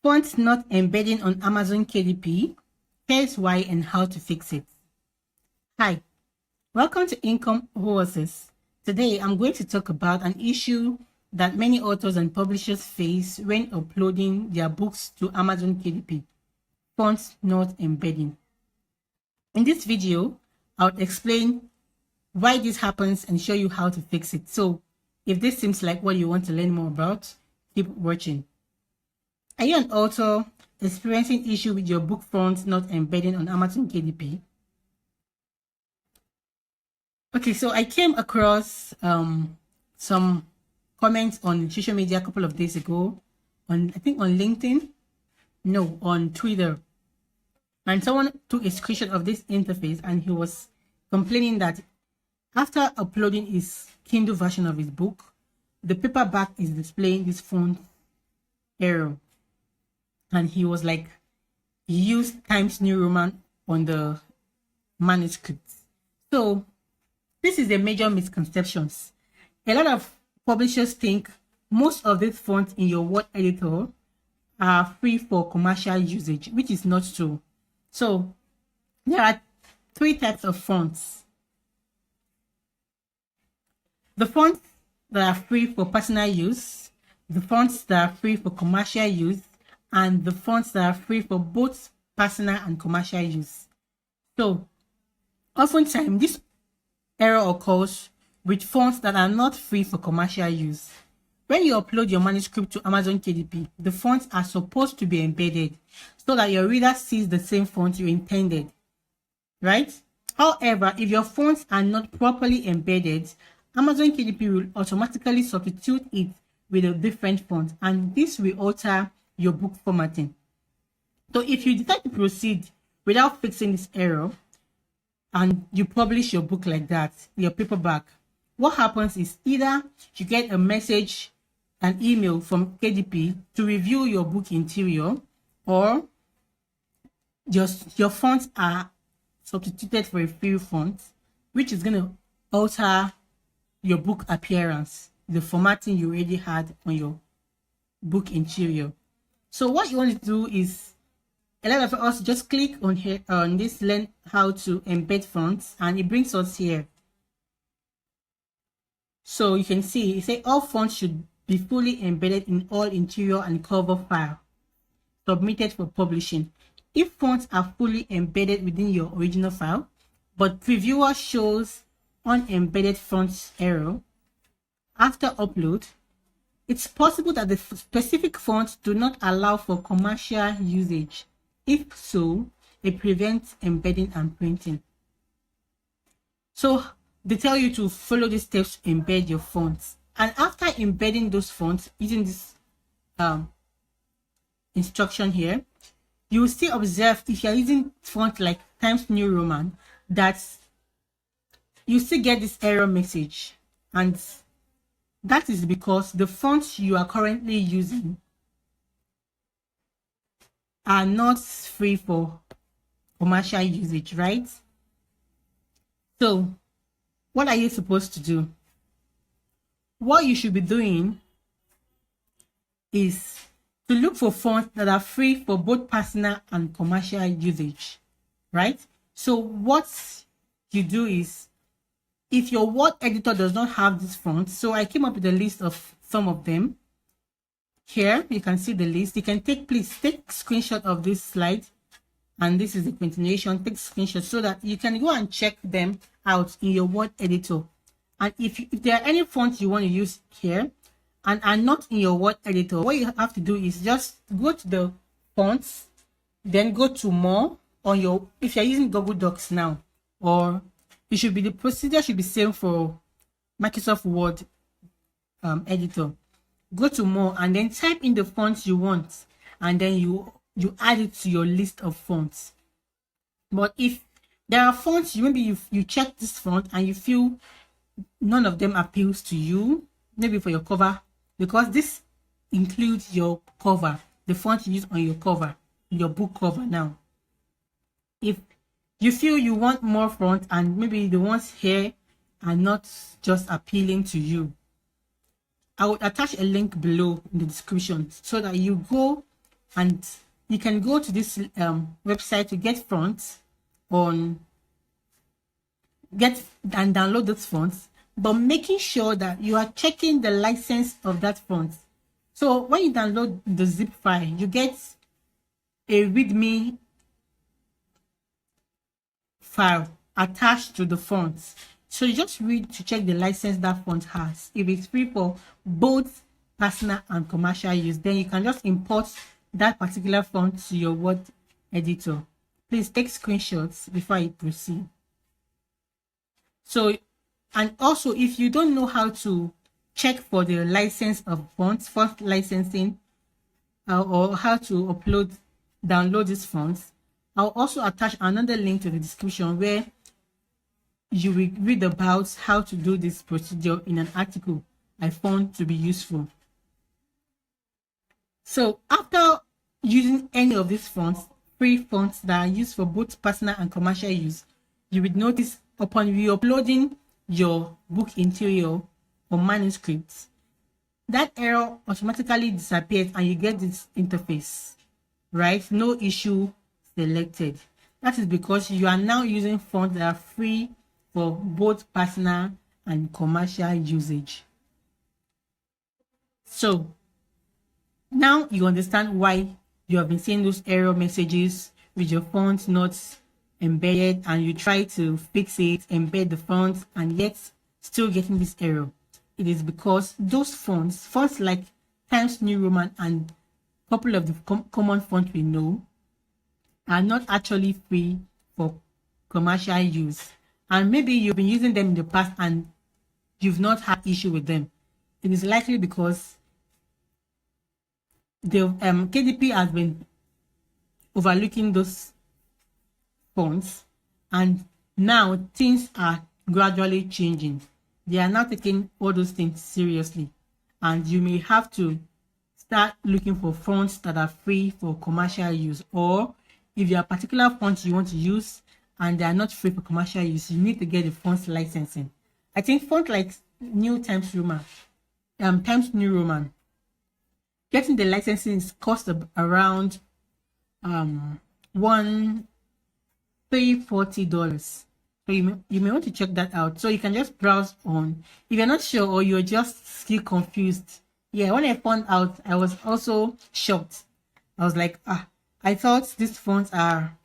Fonts not embedding on Amazon KDP. Here's why and how to fix it. Hi, welcome to Income Oasis. Today I'm going to talk about an issue that many authors and publishers face when uploading their books to Amazon KDP. Fonts not embedding. In this video, I'll explain why this happens and show you how to fix it. So if this seems like what you want to learn more about, keep watching. Are you an author experiencing issue with your book fonts not embedding on Amazon KDP? Okay, so I came across some comments on social media a couple of days ago, I think on LinkedIn, no, on Twitter. And someone took a screenshot of this interface and he was complaining that after uploading his Kindle version of his book, the paperback is displaying this font error. And he was like, he used Times New Roman on the manuscript. So this is a major misconception. A lot of publishers think most of these fonts in your Word editor are free for commercial usage, which is not true. So there are three types of fonts. The fonts that are free for personal use, the fonts that are free for commercial use, and the fonts that are free for both personal and commercial use. So oftentimes this error occurs with fonts that are not free for commercial use. When you upload your manuscript to Amazon KDP, the fonts are supposed to be embedded so that your reader sees the same font you intended, right? However, if your fonts are not properly embedded, Amazon KDP will automatically substitute it with a different font, and this will alter your book formatting. So if you decide to proceed without fixing this error and you publish your book like that, your paperback, what happens is either you get a message, an email from KDP to review your book interior, or your fonts are substituted for a free font, which is going to alter your book appearance, the formatting you already had on your book interior. So what you want to do is, a lot of us just click on here on this learn how to embed fonts, and it brings us here. So you can see it say all fonts should be fully embedded in all interior and cover file submitted for publishing. If fonts are fully embedded within your original file, but previewer shows unembedded fonts error after upload, it's possible that the specific fonts do not allow for commercial usage. If so, it prevents embedding and printing. So they tell you to follow these steps to embed your fonts. And after embedding those fonts using this instruction here, you will still observe, if you're using font like Times New Roman, that you still get this error message. And that is because the fonts you are currently using are not free for commercial usage, right? So what are you supposed to do? What you should be doing is to look for fonts that are free for both personal and commercial usage, right? So what you do is, if your Word editor does not have this font, so I came up with a list of some of them. Here you can see the list. You can please take screenshot of this slide, and this is the continuation. Take screenshot so that you can go and check them out in your Word editor. And if there are any fonts you want to use here and are not in your Word editor, what you have to do is just go to the fonts, then go to more on your, if you're using Google Docs now, or the procedure should be same for Microsoft Word editor. Go to more and then type in the fonts you want, and then you add it to your list of fonts. But if there are fonts, maybe you check this font and you feel none of them appeals to you, maybe for your cover, because this includes your cover, the font you use on your cover, your book cover now. If you feel you want more font and maybe the ones here are not just appealing to you, I would attach a link below in the description so that you go and you can go to this website to get fonts and download those fonts, but making sure that you are checking the license of that font. So when you download the zip file, you get a readme file attached to the font. So you just read to check the license that font has. If it's free for both personal and commercial use, then you can just import that particular font to your Word editor. Please take screenshots before you proceed. So, and also if you don't know how to check for the license of fonts, font licensing, or how to download these fonts, I'll also attach another link to the description where you will read about how to do this procedure in an article I found to be useful. So after using any of these fonts, free fonts that are used for both personal and commercial use, you would notice upon re-uploading your book interior or manuscripts, that error automatically disappears and you get this interface, right? No issue selected. That is because you are now using fonts that are free for both personal and commercial usage. So now you understand why you have been seeing those error messages with your font not embedded, and you try to fix it, embed the font, and yet still getting this error. It is because those fonts like Times New Roman and a couple of the common fonts we know, are not actually free for commercial use. And maybe you've been using them in the past and you've not had issue with them. It is likely because the KDP has been overlooking those fonts, and now things are gradually changing. They are now taking all those things seriously, and you may have to start looking for fonts that are free for commercial use, or if there are particular fonts you want to use and they are not free for commercial use, you need to get the fonts licensing. I think font like Times New Roman, getting the licensing cost around $140. So you may want to check that out. So you can just browse on. If you're not sure or you're just still confused, yeah, when I found out, I was also shocked. I was like, I thought these fonts are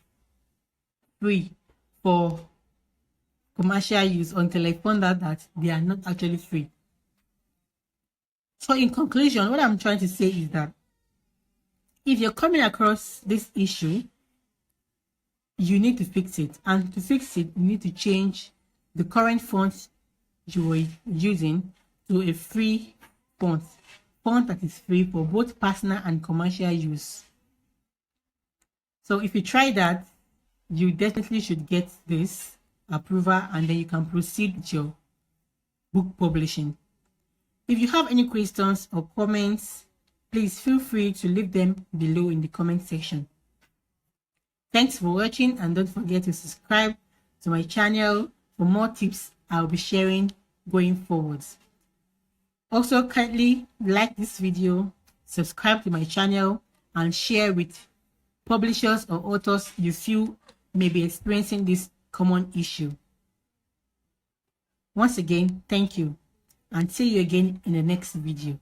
free for commercial use until I found out that they are not actually free. So in conclusion, what I'm trying to say is that if you're coming across this issue, you need to fix it. And to fix it, you need to change the current font you were using to a free font that is free for both personal and commercial use. So if you try that, you definitely should get this approval, and then you can proceed with your book publishing. If you have any questions or comments, please feel free to leave them below in the comment section. Thanks for watching, and don't forget to subscribe to my channel for more tips I'll be sharing going forwards. Also, kindly like this video, subscribe to my channel, and share with publishers or authors you feel may be experiencing this common issue. Once again, thank you, and see you again in the next video.